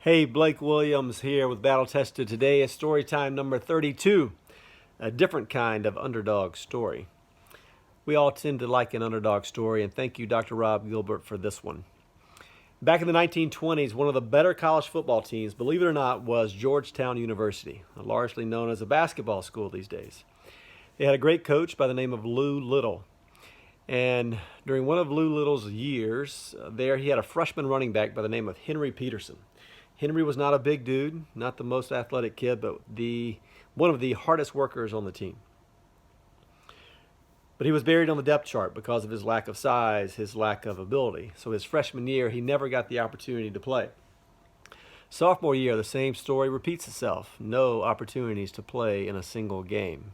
Hey, Blake Williams here with Battle Tested. Today is story time number 32, a different kind of underdog story. We all tend to like an underdog story, and thank you, Dr. Rob Gilbert, for this one. Back in the 1920s, one of the better college football teams, believe it or not, was Georgetown University, largely known as a basketball school these days. They had a great coach by the name of Lou Little. And during one of Lou Little's years there, he had a freshman running back by the name of Henry Peterson. Henry was not a big dude, not the most athletic kid, but one of the hardest workers on the team. But he was buried on the depth chart because of his lack of size, his lack of ability. So his freshman year, he never got the opportunity to play. Sophomore year, the same story repeats itself. No opportunities to play in a single game.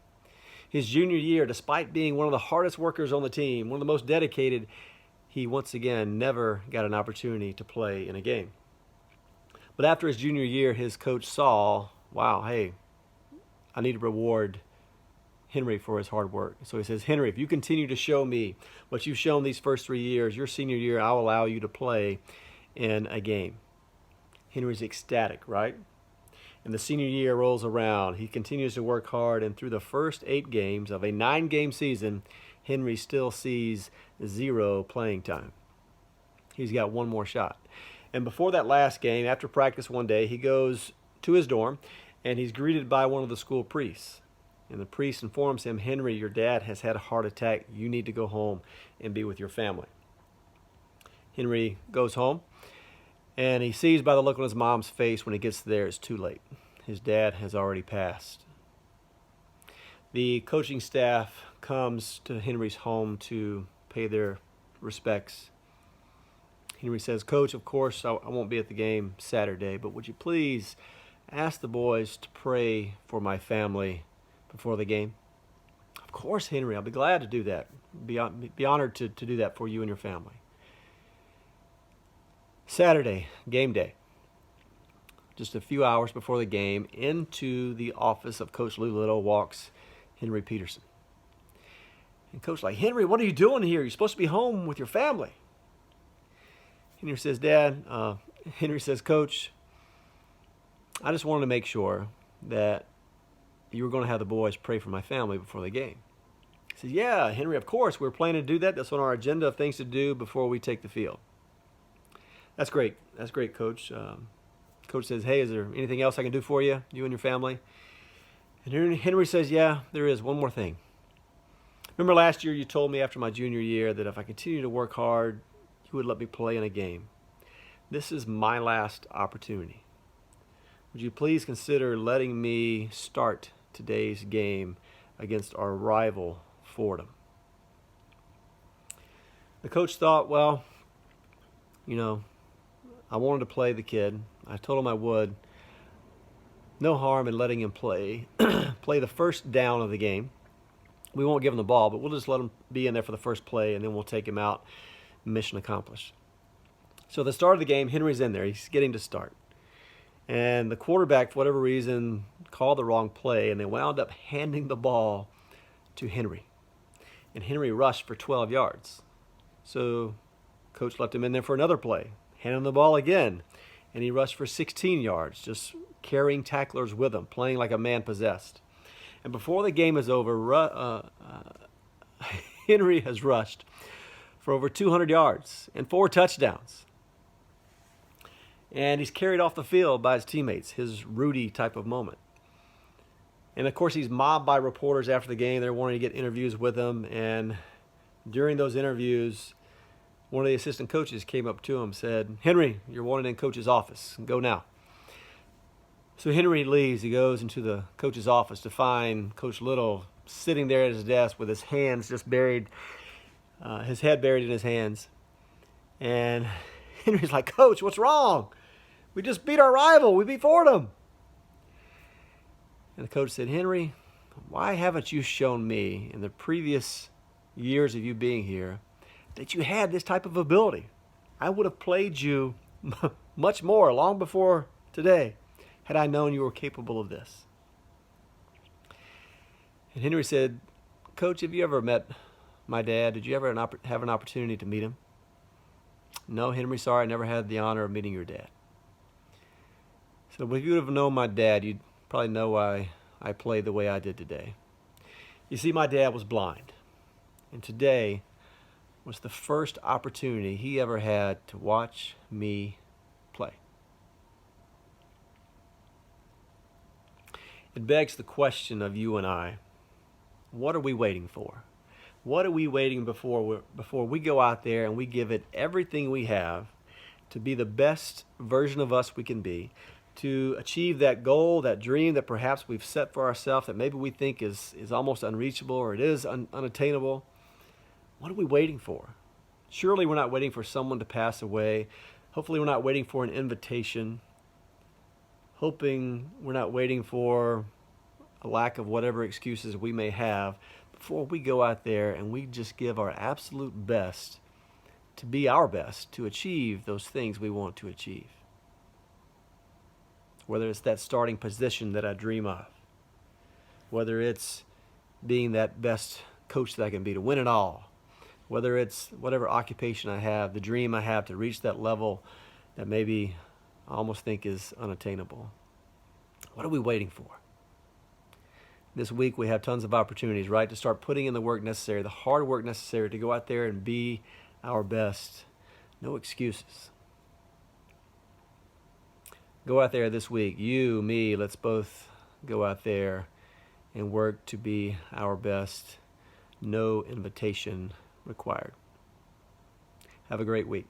His junior year, despite being one of the hardest workers on the team, one of the most dedicated, he once again never got an opportunity to play in a game. But after his junior year, his coach saw, wow, hey, I need to reward Henry for his hard work. So he says, Henry, if you continue to show me what you've shown these first 3 years, your senior year, I'll allow you to play in a game. Henry's ecstatic, right? And the senior year rolls around. He continues to work hard, and through the first 8 games of a 9-game season, Henry still sees 0 playing time. He's got one more shot. And before that last game, after practice one day, he goes to his dorm, and he's greeted by one of the school priests. And the priest informs him, Henry, your dad has had a heart attack. You need to go home and be with your family. Henry goes home, and he sees by the look on his mom's face when he gets there, it's too late. His dad has already passed. The coaching staff comes to Henry's home to pay their respects. Henry says, Coach, of course, I won't be at the game Saturday, but would you please ask the boys to pray for my family before the game? Of course, Henry, I'll be glad to do that. Be honored to do that for you and your family. Saturday, game day. Just a few hours before the game, into the office of Coach Lou Little walks Henry Peterson. And Coach's like, Henry, what are you doing here? You're supposed to be home with your family. Henry says, Henry says, Coach, I just wanted to make sure that you were going to have the boys pray for my family before the game. He says, yeah, Henry, of course. We're planning to do that. That's on our agenda of things to do before we take the field. That's great. That's great, Coach. Coach says, hey, is there anything else I can do for you, you and your family? And Henry says, yeah, there is one more thing. Remember last year you told me after my junior year that if I continue to work hard, you would let me play in a game. This is my last opportunity. Would you please consider letting me start today's game against our rival, Fordham? The coach thought, well, I wanted to play the kid. I told him I would. No harm in letting him play the first down of the game. We won't give him the ball, but we'll just let him be in there for the first play, and then we'll take him out. Mission accomplished. So at the start of the game, Henry's in there. He's getting to start. And the quarterback, for whatever reason, called the wrong play, and they wound up handing the ball to Henry. And Henry rushed for 12 yards. So Coach left him in there for another play, handed him the ball again, and he rushed for 16 yards, just carrying tacklers with him, playing like a man possessed. And before the game is over, Henry has rushed for over 200 yards and 4 touchdowns. And he's carried off the field by his teammates, his Rudy type of moment. And of course, he's mobbed by reporters after the game. They're wanting to get interviews with him. And during those interviews, one of the assistant coaches came up to him and said, Henry, you're wanted in coach's office. Go now. So Henry leaves. He goes into the coach's office to find Coach Little sitting there at his desk with his hands just buried, his head buried in his hands. And Henry's like, Coach, what's wrong? We just beat our rival. We beat Fordham. And the coach said, Henry, why haven't you shown me in the previous years of you being here that you had this type of ability? I would have played you much more long before today had I known you were capable of this. And Henry said, Coach, have you ever met my dad? Did you ever have an opportunity to meet him? No, Henry, sorry, I never had the honor of meeting your dad. So if you would have known my dad, you'd probably know why I played the way I did today. You see, my dad was blind, and today was the first opportunity he ever had to watch me play. It begs the question of you and I, what are we waiting for? What are we waiting before we go out there and we give it everything we have to be the best version of us we can be, to achieve that goal, that dream that perhaps we've set for ourselves that maybe we think is almost unreachable or it is unattainable? What are we waiting for? Surely we're not waiting for someone to pass away. Hopefully we're not waiting for an invitation. Hoping we're not waiting for a lack of whatever excuses we may have before we go out there and we just give our absolute best to be our best, to achieve those things we want to achieve. Whether it's that starting position that I dream of, whether it's being that best coach that I can be to win it all, whether it's whatever occupation I have, the dream I have to reach that level that maybe I almost think is unattainable. What are we waiting for? This week we have tons of opportunities, right, to start putting in the work necessary, the hard work necessary to go out there and be our best. No excuses. Go out there this week. You, me, let's both go out there and work to be our best. No invitation required. Have a great week.